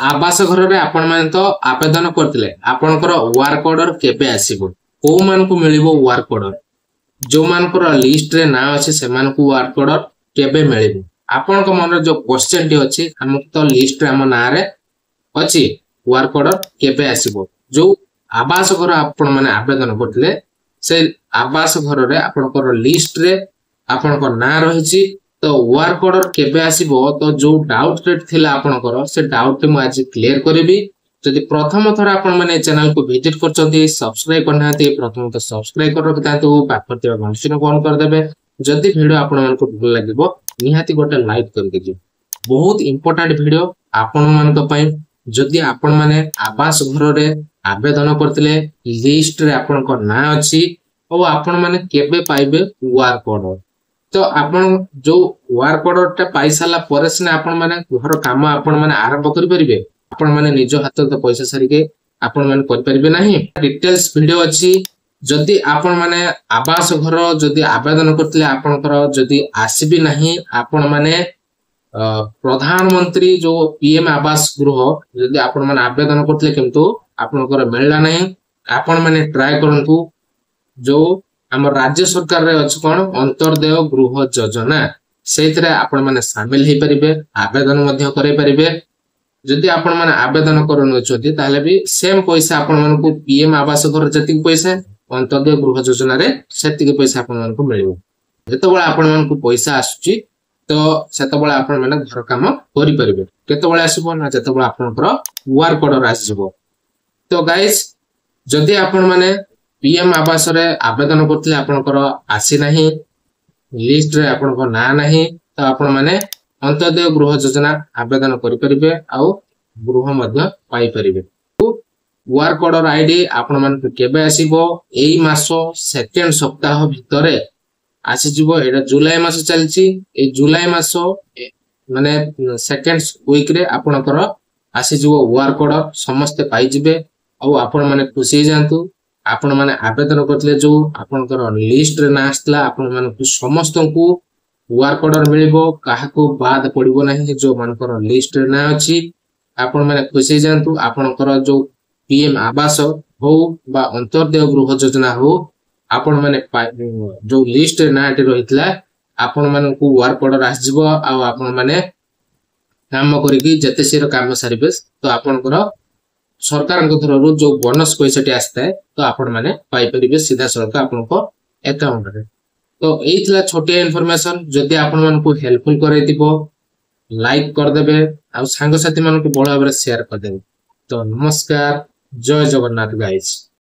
आवास घर रे आपण माने तो आवेदन करथिले आपनकर वर्क ऑर्डर केबे आसीबो को मान को मिलिबो वर्क ऑर्डर जो मानकर लिस्ट रे ना अछि से मान को वर्क ऑर्डर केबे मिलिबो आपन को मन जो क्वेश्चन टी अछि हमक तो लिस्ट रे हम ना रे अछि वर्क ऑर्डर केबे आसीबो जो आवास घर आपण माने आवेदन करथिले से आवास घर रे आपनकर लिस्ट रे आपनकर ना रहिछि तो वर्क ऑर्डर केबे आसीबो तो जो डाउट रेट थिला आपनकर से डाउट मु आज क्लियर करबी जदि प्रथम थर आपण माने चैनल को विजिट करचंती सब्सक्राइब करनाते प्रथम तो सब्सक्राइब कर रखतांतु पाखर तिबा घंटी को ऑन कर देबे जदि वीडियो आपण मन को भल लागबो निहाती गोटे लाइक कर देजो बहुत इंपोर्टेंट वीडियो आपण मन को पई जदि आपण माने आवास घर रे आवेदन करथिले लिस्ट रे आपण को ना अछि ओ आपण माने केबे पाइबे वर्क ऑर्डर तो आपण जो वर्क ऑर्डर टा पाई साला परे से आपण माने घर काम आपण माने आरंभ करि परिबे आपण माने निज हाथ तो पैसा सारी के आपण माने करि परिबे नाही डिटेल्स वीडियो अछि जदि आपण माने आवास घर जदि आवेदन करथिले आपनकर जदि आसीबी नाही आपण माने प्रधानमंत्री जो पीएम आवास गृह जदि आपण माने आवेदन करथिले किंतु आपनकर मिलला नाही आपण माने ट्राई करंतु जो हम राज्य सरकार रे अछि कोन अंतर्देय गृह योजना सेतरे आपण माने शामिल हे परिबे आवेदन मध्य करे परिबे जदि आपण माने आवेदन करन छथि ताले भी सेम पैसा आपण मन को पीएम आवास घर जति पैसा अंतर्देय गृह योजना रे सेति पैसा आपण मन को मिलिबो जते बळे आपण मन को पैसा आसुची तो सेते बळे आपण माने घर काम करि परिबे केते बळे आसीबो ना जते बळे आपनकर वर्क ऑर्डर आसीबो तो गाइस जदि आपण माने पीएम आवास रे आवेदन करथिले आपनकर आसी नाही लिस्ट रे आपनको ना नाही तो आपण माने अंतर्देय गृह योजना आवेदन करि परिबे आ गृह मध्य पाई परिबे वर्क ऑर्डर आईडी आपण मान केबे आसीबो एई मासो सेकंड सप्ताह भितरे आसी जिवो एटा जुलाई मास चलची ए जुलाई मासो माने सेकंड वीक रे आपनकर आसी जिवो वर्क ऑर्डर समस्त पाई जिबे आ आपण माने खुशी जानतु आपण माने आवेदन करथिले जो आपनकर लिस्ट रे ना आस्तला आपण माने समस्त को वर्क ऑर्डर मिलिबो काहा को बाद पड़िबो नाही जो मानकर लिस्ट रे ना अछि आपण माने खुशी जानतु आपनकर जो पीएम आवास हो बा अंतर्देय गृह योजना हो आपण माने जो लिस्ट रे ना आटे रहितला आपण माने को वर्क ऑर्डर आस जिवो आ आपण माने काम करिकि जते सिर काम सारिबे तो आपनकर सरकार थ्रू जो बोनस पैसा आसता है तो आपण माने पाई परिबे सीधा सड़क आपण को अकाउंट रे तो एइतला छोटी इन्फॉर्मेशन जदि आपण मन को हेल्पफुल करैतिबो लाइक कर देबे आ संग साथी मन को बड़ भाबरे शेयर कर देबे तो नमस्कार जय जगन्नाथ गाइस।